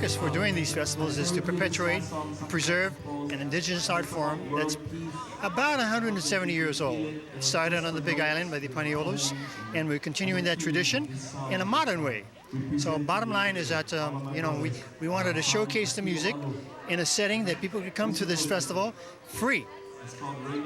focus for doing these festivals is to perpetuate, preserve an indigenous art form that's about 170 years old. It started on the Big Island by the Paniolos, and we're continuing that tradition in a modern way. So bottom line is that, we wanted to showcase the music in a setting that people could come to this festival free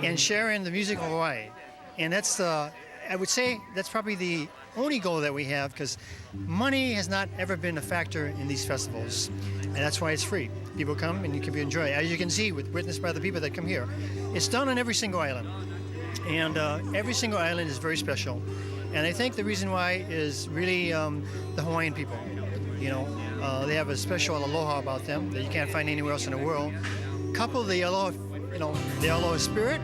and share in the music of Hawaii. And that's I would say that's probably the only goal that we have, because money has not ever been a factor in these festivals. And that's why it's free. People come and you can enjoy. As you can see, witnessed by the people that come here. It's done on every single island. And every single island is very special. And I think the reason why is really the Hawaiian people. They have a special aloha about them that you can't find anywhere else in the world. Couple the aloha, the aloha spirit,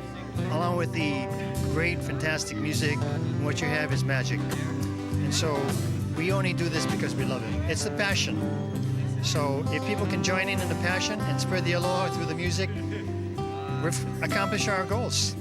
along with the great, fantastic music. And what you have is magic. And so we only do this because we love it. It's the passion. So if people can join in the passion and spread the aloha through the music, we've accomplished our goals.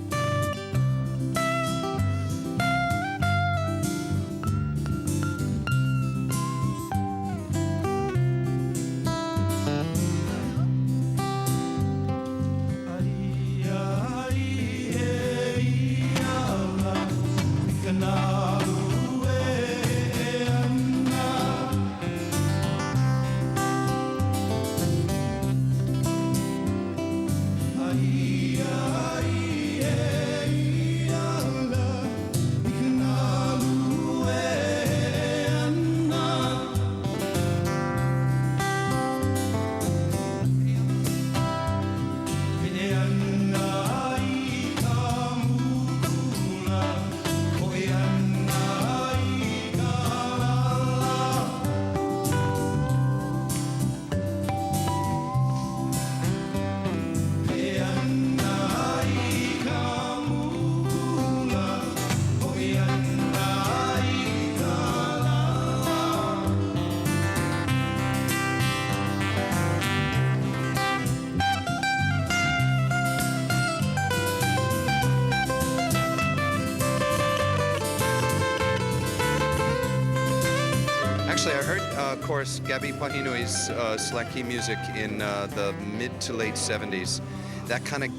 Actually, I heard, of course, Gabi Pahinui's slack key music in the mid to late 70s. That kind of,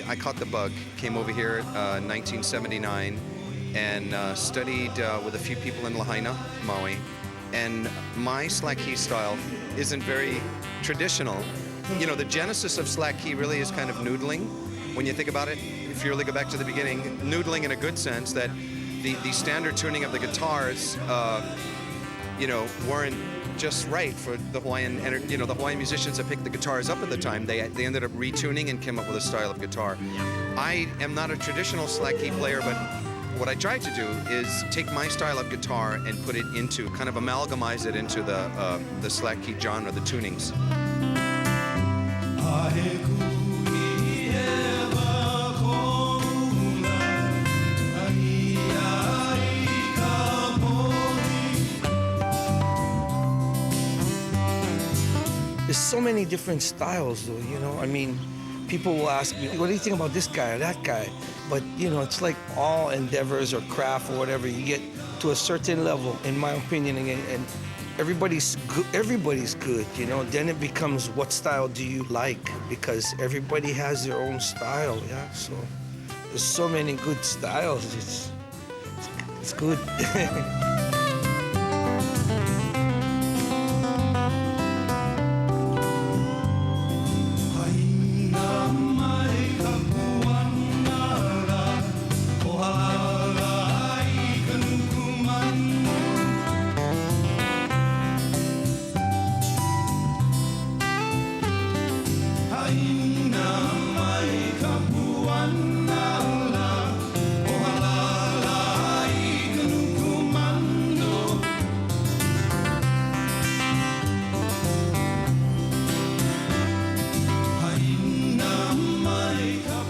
I caught the bug, came over here in 1979 and studied with a few people in Lahaina, Maui. And my slack key style isn't very traditional. The genesis of slack key really is kind of noodling. When you think about it, if you really go back to the beginning, noodling in a good sense, that the standard tuning of the guitars weren't just right for the Hawaiian, the Hawaiian musicians that picked the guitars up at the time. They ended up retuning and came up with a style of guitar. I am not a traditional slack key player, but what I tried to do is take my style of guitar and put it into, kind of amalgamize it into the slack key genre, the tunings. There's so many different styles, though, I mean, people will ask me, what do you think about this guy or that guy? But, it's like all endeavors or craft or whatever. You get to a certain level, in my opinion, and everybody's good, Then it becomes, what style do you like? Because everybody has their own style, yeah? So there's so many good styles. It's good.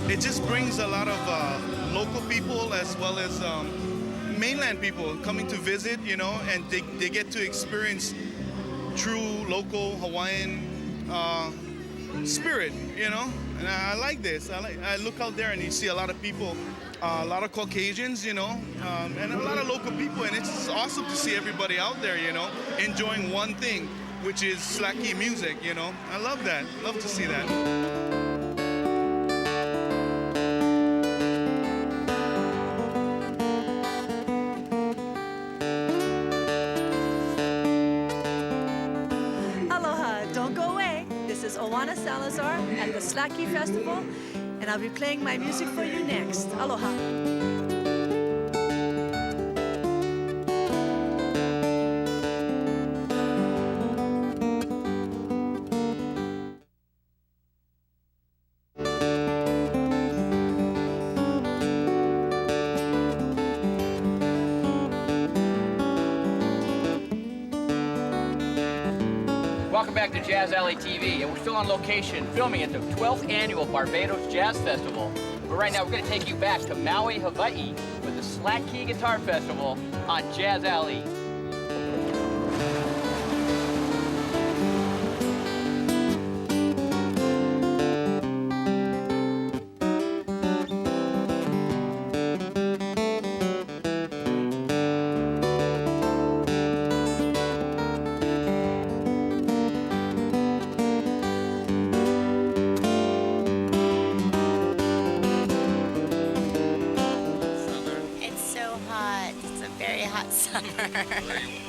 It just brings a lot of local people as well as mainland people coming to visit, and they get to experience true local Hawaiian spirit, And I like this. I look out there and you see a lot of people, a lot of Caucasians, and a lot of local people, and it's awesome to see everybody out there, enjoying one thing, which is slacky music, you know. I love that. Love to see that. Salazar at the Slacky Festival, and I'll be playing my music for you next. Aloha. Welcome back to Jazz Alley TV, and we're still on location filming at the 12th Annual Barbados Jazz Festival. But right now we're going to take you back to Maui, Hawaii for the Slacky Guitar Festival on Jazz Alley.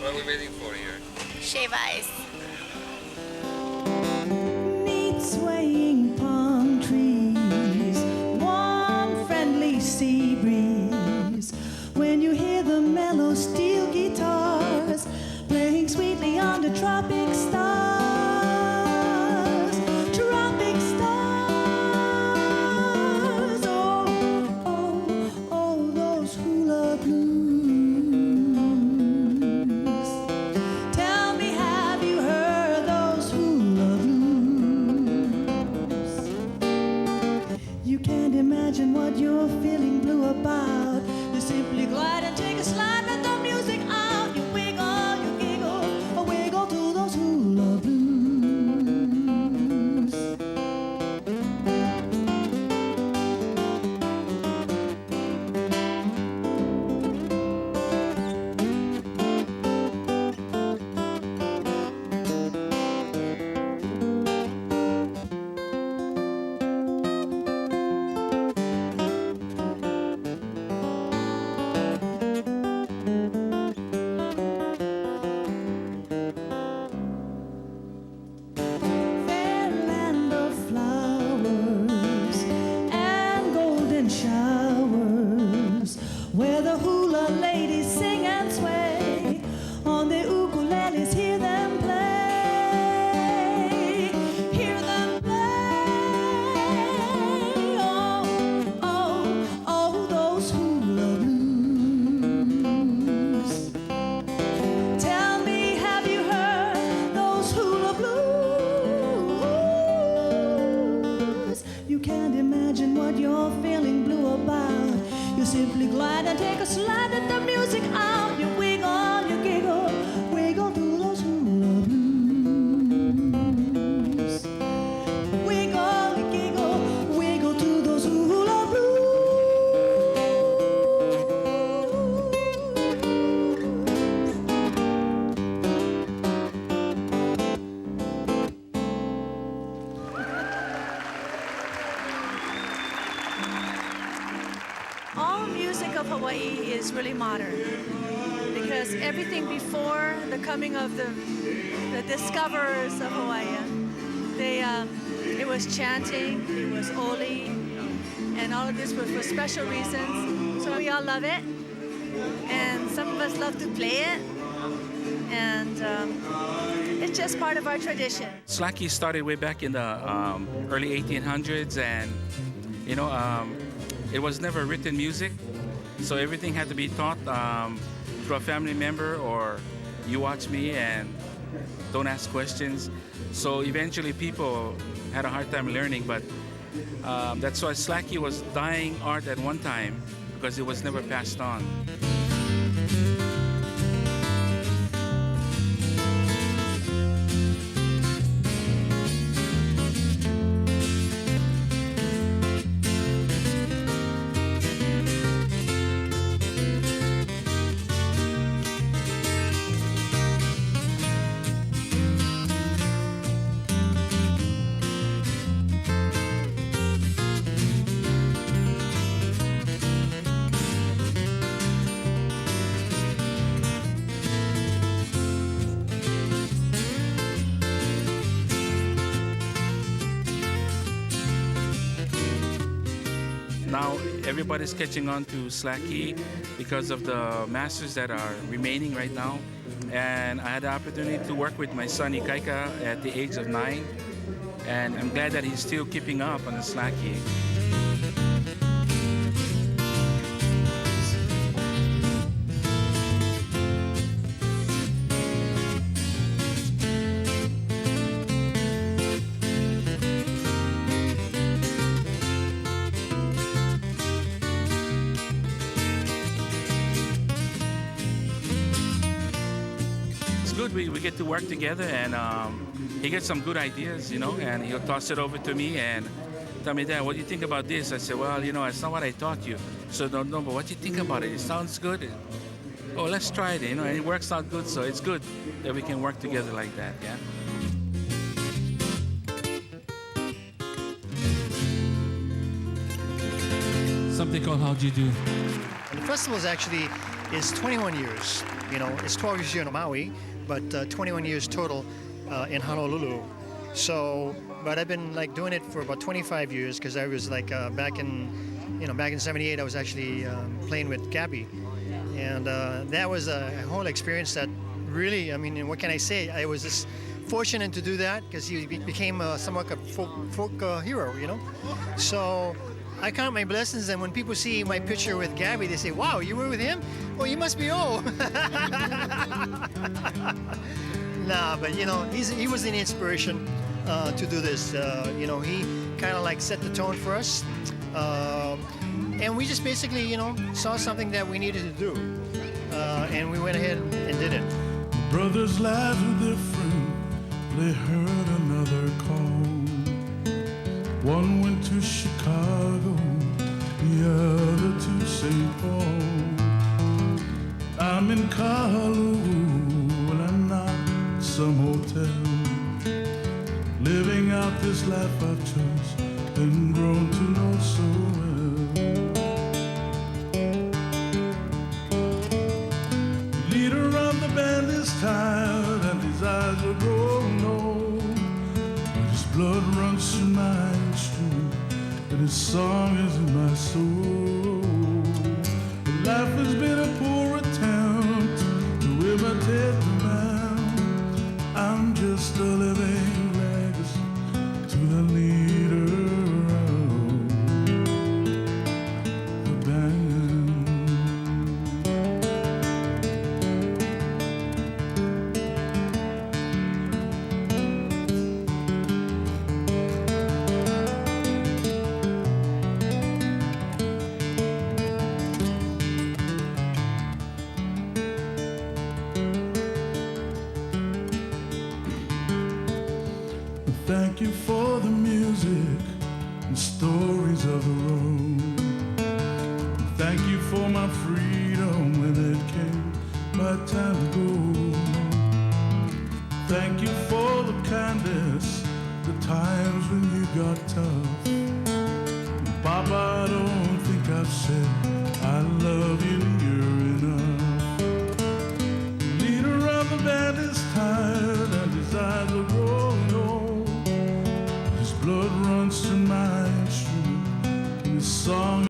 What are we waiting for here? Shave ice. Neat swaying palm trees, warm friendly sea breeze. When you hear the mellow steel guitars playing sweetly under tropic stars, tropic stars. Oh, oh, oh, those hula blues. Imagine what you're feeling blue about. You simply glide and take a slide, let the music out. You wiggle, you giggle, a wiggle to those hula blues. Where the hula ladies sing and sway, on their ukuleles hear them play, hear them play. Oh, oh, oh, those hula blues. Tell me, have you heard those hula blues? You can't imagine what you're feeling blue about. You simply glide and take a slide at the music out. You wiggle, you giggle, wiggle through those hula blues. Wiggle, you giggle, wiggle to those hula blues. All music of Hawaii is really modern because everything before the coming of the discoverers of Hawaii, it was chanting, it was oli, and all of this was for special reasons. So we all love it, and some of us love to play it, and it's just part of our tradition. Slacky started way back in the early 1800s, and it was never written music, so everything had to be taught through a family member, or you watch me and don't ask questions. So eventually people had a hard time learning, but that's why Slacky was dying art at one time, because it was never passed on. everybody's catching on to slack key because of the masters that are remaining right now. And I had the opportunity to work with my son Ikaika at the age of 9, and I'm glad that he's still keeping up on the slack key. We get to work together, and he gets some good ideas, you know, and he'll toss it over to me and tell me, Dad, what do you think about this? I said, well, you know, it's not what I taught you. So no, but what do you think about it? It sounds good. Oh, let's try it, you know, and it works out good, so it's good that we can work together like that, yeah? Something called How'd You Do? And the festival is 21 years. You know, it's 12 years here in Maui, but 21 years total in Honolulu. So, but I've been like doing it for about 25 years because I was like back in '78 I was actually playing with Gabby, and that was a whole experience that really, I mean, what can I say? I was just fortunate to do that because he became somewhat a folk hero, you know. So I count my blessings, and when people see my picture with Gabby, they say, "Wow, you were with him? Well, you must be old." Nah, but you know, he was an inspiration to do this. You know, he kind of like set the tone for us, and we just basically, you know, saw something that we needed to do, and we went ahead and did it. Brothers lives were different. They heard another call. One went to Chicago, the other to St. Paul. I'm in Kahului, and I'm not some hotel. Living out this life I've chosen and grown to know so well. Leader of the band is tired and his eyes are growing old. But his blood runs through my stream and his song is in my soul. Life has been a poor attempt to imitate the man. I'm just a living legacy to the leader of the band. Thank you for the music and stories of the road. Thank you for my freedom when it came my time to go. Thank you for the kindness, the times when you got tough. Papa, I don't